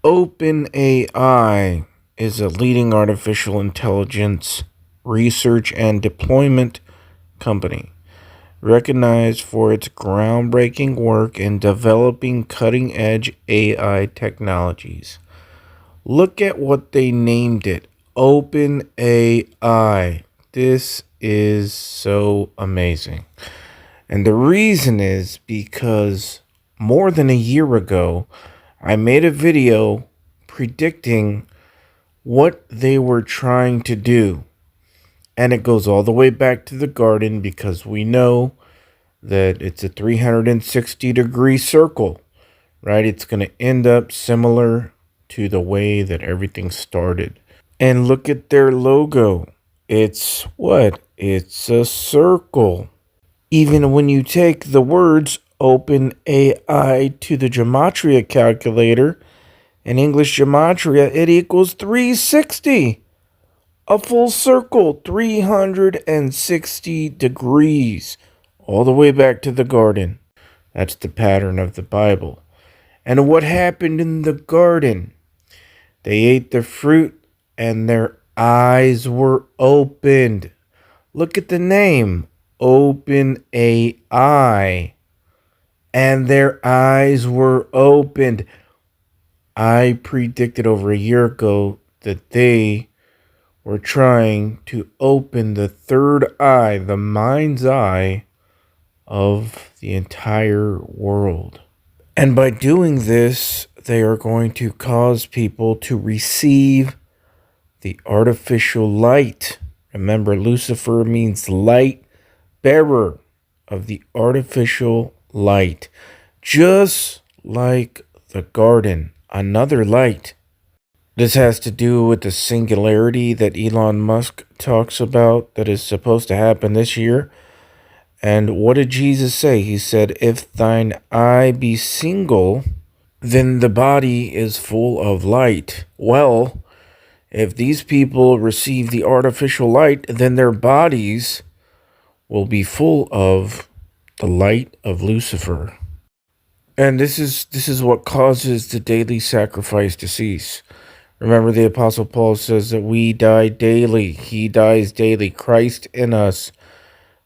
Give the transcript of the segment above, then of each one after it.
OpenAI is a leading artificial intelligence research and deployment company, recognized for its groundbreaking work in developing cutting edge AI technologies. Look at what they named it, OpenAI. This is so amazing. And the reason is because more than a year ago, I made a video predicting what they were trying to do. And it goes all the way back to the garden because we know that it's a 360-degree circle, right? It's going to end up similar to the way that everything started. And look at their logo. It's what? It's a circle. Even when you take the words open AI to the gematria calculator, in English gematria, it equals 360. A full circle, 360 degrees, all the way back to the garden. That's the pattern of the Bible. And what happened in the garden? They ate the fruit and their eyes were opened. Look at the name, Open AI. And their eyes were opened. I predicted over a year ago that they were trying to open the third eye, the mind's eye of the entire world. And by doing this, they are going to cause people to receive the artificial light. Remember, Lucifer means light bearer of the artificial light. Just like the garden, another light. This has to do with the singularity that Elon Musk talks about that is supposed to happen this year. And what did Jesus say? He said, if thine eye be single, then the body is full of light. Well, if these people receive the artificial light, then their bodies will be full of the light of Lucifer. And this is what causes the daily sacrifice to cease. Remember, the Apostle Paul says that we die daily. He dies daily. Christ in us,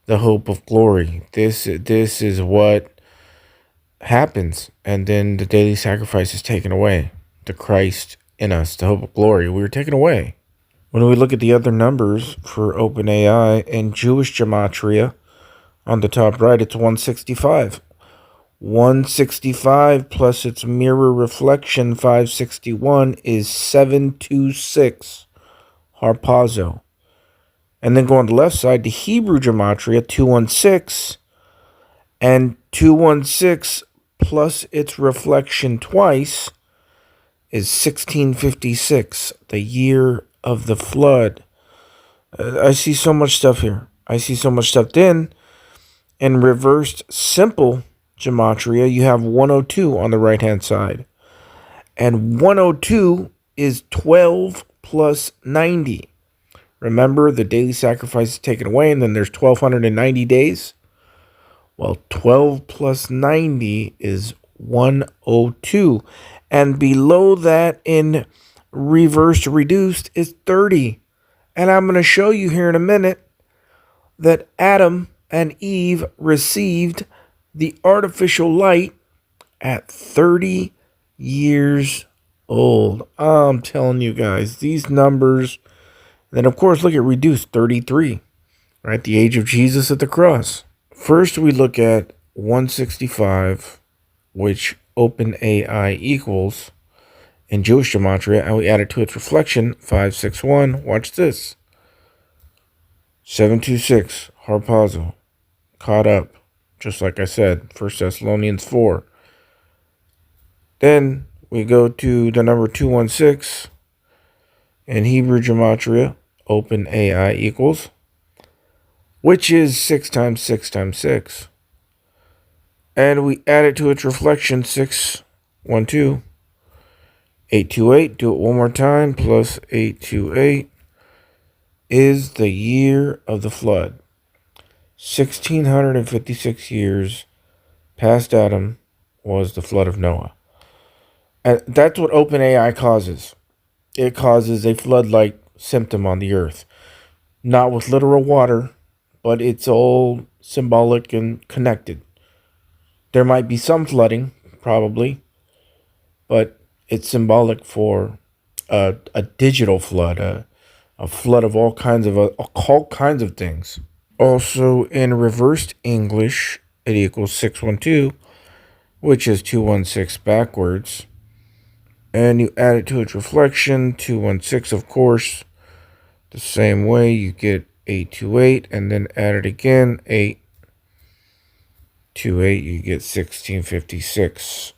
the hope of glory. This is what happens. And then the daily sacrifice is taken away. The Christ in us, the hope of glory. We were taken away. When we look at the other numbers for OpenAI and Jewish gematria, on the top right, it's 165. 165 plus its mirror reflection 561 is 726. Harpazo. And then go on the left side to Hebrew gematria 216. And 216 plus its reflection twice is 1656, the year of the flood. I see so much stuff here. I see so much stuff. Then, in reversed simple gematria, you have 102 on the right-hand side. And 102 is 12 plus 90. Remember, the daily sacrifice is taken away, and then there's 1,290 days. Well, 12 plus 90 is 102. And below that in reversed reduced is 30. And I'm going to show you here in a minute that Adam and Eve received the artificial light at 30 years old. I'm telling you guys, these numbers. Then, of course, look at reduced 33, right? The age of Jesus at the cross. First, we look at 165, which OpenAI equals in Jewish gematria, and we add it to its reflection, 561. Watch this. 726, Harpazo, caught up, just like I said, 1 Thessalonians 4. Then we go to the number 216 in Hebrew gematria, OpenAI equals, which is 6 times 6 times 6. And we add it to its reflection, 612. 828, do it one more time, plus 828 is the year of the flood. 1,656 years past Adam was the flood of Noah. And that's what OpenAI causes. It causes a flood-like symptom on the earth. Not with literal water, but it's all symbolic and connected. There might be some flooding, probably, but it's symbolic for a digital flood, a flood of all kinds of things. Also, in reversed English, it equals 612, which is 216 backwards. And you add it to its reflection, 216, of course. The same way, you get 828, and then add it again, 828, you get 1656.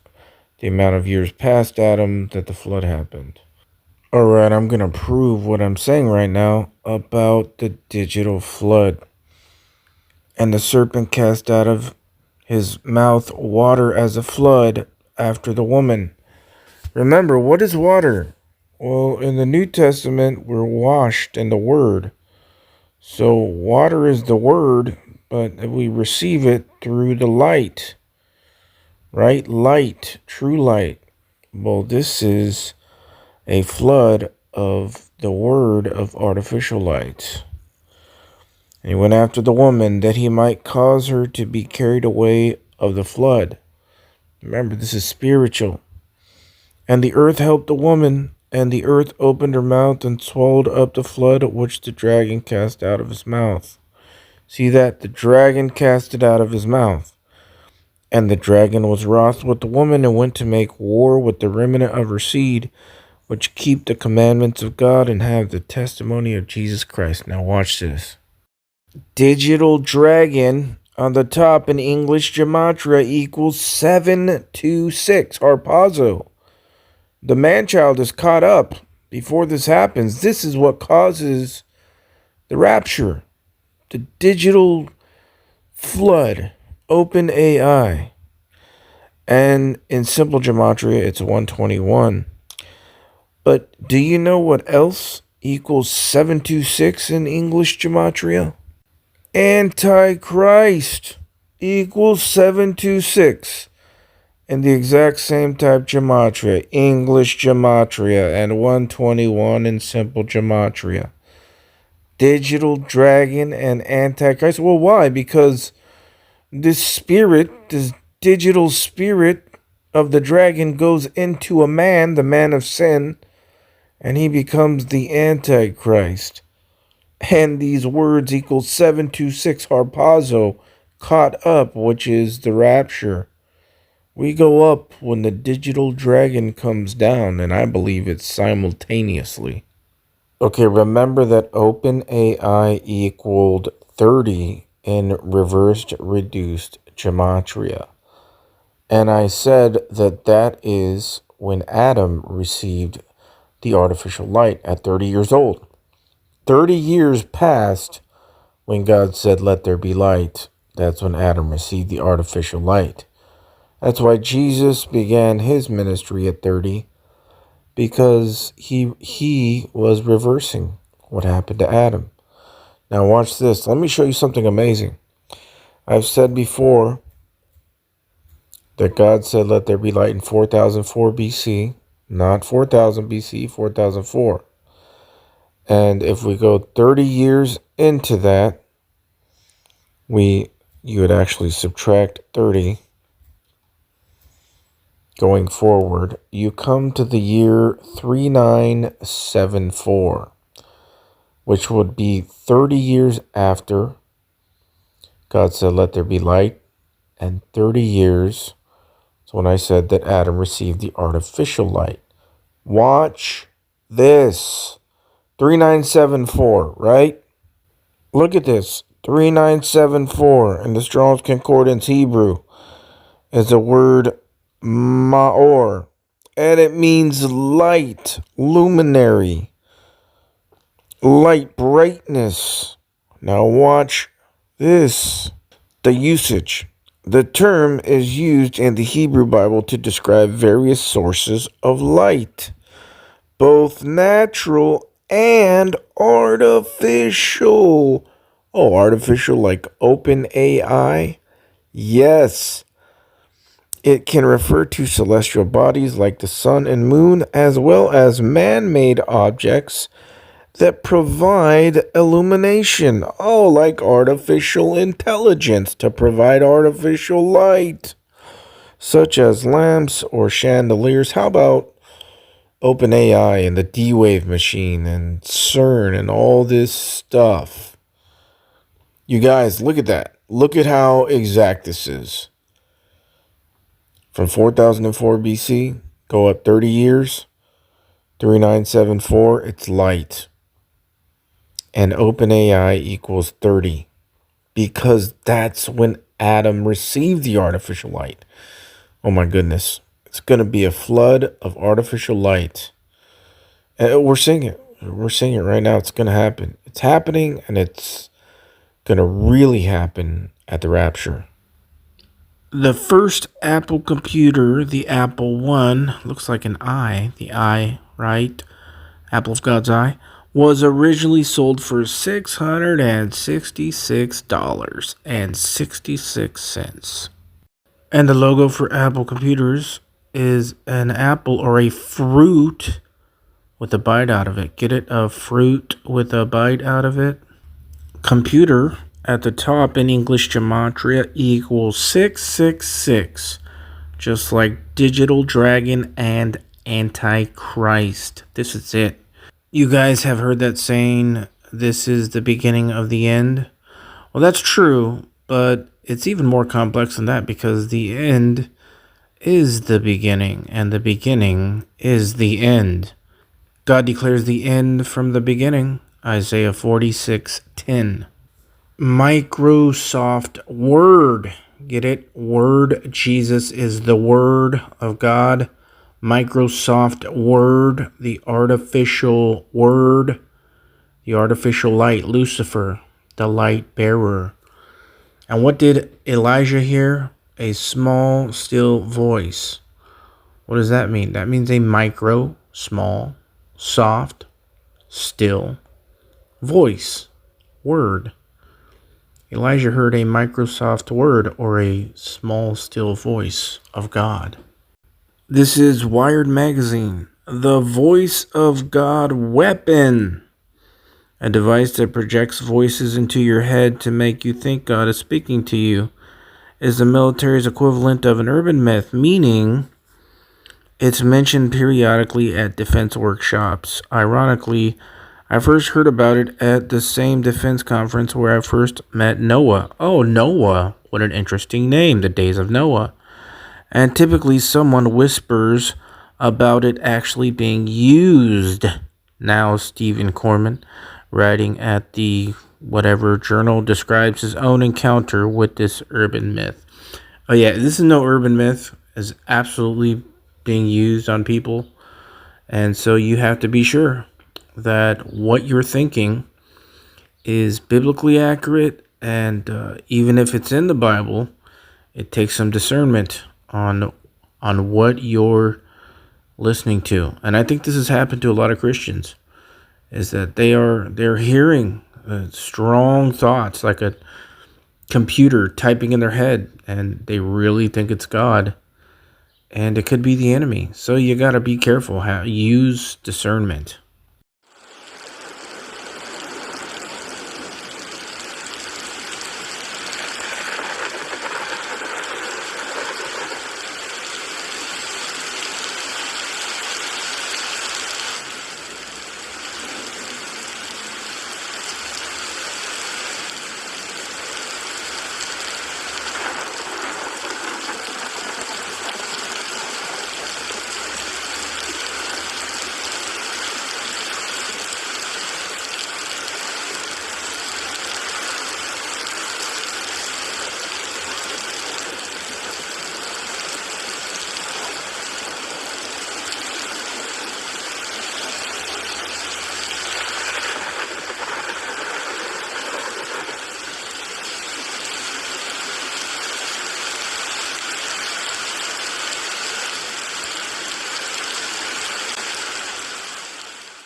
The amount of years past Adam that the flood happened. Alright, I'm going to prove what I'm saying right now about the digital flood. And the serpent cast out of his mouth water as a flood after the woman. Remember, what is water? Well, in the New Testament, we're washed in the Word. So water is the Word, but we receive it through the light. Right? Light, true light. Well, this is a flood of the Word of artificial light. And he went after the woman that he might cause her to be carried away of the flood. Remember, this is spiritual. And the earth helped the woman, and the earth opened her mouth and swallowed up the flood which the dragon cast out of his mouth. See that? The dragon cast it out of his mouth. And the dragon was wroth with the woman and went to make war with the remnant of her seed, which keep the commandments of God and have the testimony of Jesus Christ. Now watch this. Digital dragon on the top in English gematria equals 726. Harpazo. The man-child is caught up before this happens. This is what causes the rapture. The digital flood. OpenAI. And in simple gematria, it's 121. But do you know what else equals 726 in English gematria? Antichrist equals 726. And the exact same type gematria, English gematria, and 121 in simple gematria. Digital dragon and Antichrist. Well, why? Because this spirit, this digital spirit of the dragon goes into a man, the man of sin, and he becomes the Antichrist. And these words equal 726 harpazo, caught up, which is the rapture. We go up when the digital dragon comes down, and I believe it's simultaneously. Okay, remember that OpenAI equaled 30 in reversed reduced gematria. And I said that that is when Adam received the artificial light at 30 years old. 30 years passed when God said, "Let there be light." That's when Adam received the artificial light. That's why Jesus began his ministry at 30, because he was reversing what happened to Adam. Now watch this. Let me show you something amazing. I've said before that God said, "Let there be light" in 4004 BC, not 4000 BC, 4004. And if we go 30 years into that, you would actually subtract 30 going forward. You come to the year 3974, which would be 30 years after God said, "Let there be light," and 30 years. So when I said that Adam received the artificial light. Watch this. 3974, right? Look at this. 3974 in the Strong's Concordance Hebrew is the word Maor, and it means light, luminary, light, brightness. Now watch this. The usage. The term is used in the Hebrew Bible to describe various sources of light, both natural and artificial. Oh, artificial like OpenAI? Yes. It can refer to celestial bodies like the sun and moon, as well as man-made objects that provide illumination. Oh, like artificial intelligence to provide artificial light, such as lamps or chandeliers. How about OpenAI and the D-Wave machine and CERN and all this stuff? You guys, look at that. Look at how exact this is. From 4004 BC, go up 30 years, 3974, it's light. And OpenAI equals 30. Because that's when Adam received the artificial light. Oh my goodness. It's going to be a flood of artificial light. And we're seeing it. We're seeing it right now. It's going to happen. It's happening, and it's going to really happen at the rapture. The first Apple computer, the Apple I, looks like an eye, the eye, right? Apple of God's eye, was originally sold for $666.66. And the logo for Apple computers is an apple or a fruit with a bite out of it. Get it? A fruit with a bite out of it. Computer at the top in English gematria equals 666. Just like Digital Dragon and Antichrist. This is it. You guys have heard that saying, this is the beginning of the end? Well, that's true, but it's even more complex than that, because the end is the beginning, and the beginning is the end. God declares the end from the beginning. Isaiah 46:10. Microsoft Word. Get it? Word. Jesus is the Word of God. Microsoft Word, the artificial word, the artificial light, Lucifer, the light bearer. And what did Elijah hear? A small, still voice. What does that mean? That means a micro, small, soft, still voice, word. Elijah heard a Microsoft Word, or a small, still voice of God. This is Wired Magazine, the Voice of God weapon. A device that projects voices into your head to make you think God is speaking to you, is the military's equivalent of an urban myth, meaning it's mentioned periodically at defense workshops. Ironically, I first heard about it at the same defense conference where I first met Noah. Oh, Noah. What an interesting name, the days of Noah. And typically someone whispers about it actually being used. Now Stephen Corman, writing at the whatever journal, describes his own encounter with this urban myth. Oh yeah, this is no urban myth. It's absolutely being used on people. And so you have to be sure that what you're thinking is biblically accurate. And even if it's in the Bible, it takes some discernment on what you're listening to. And I think this has happened to a lot of Christians, is that they're hearing strong thoughts like a computer typing in their head, and they really think it's God, and it could be the enemy. So you got to be careful. Use discernment.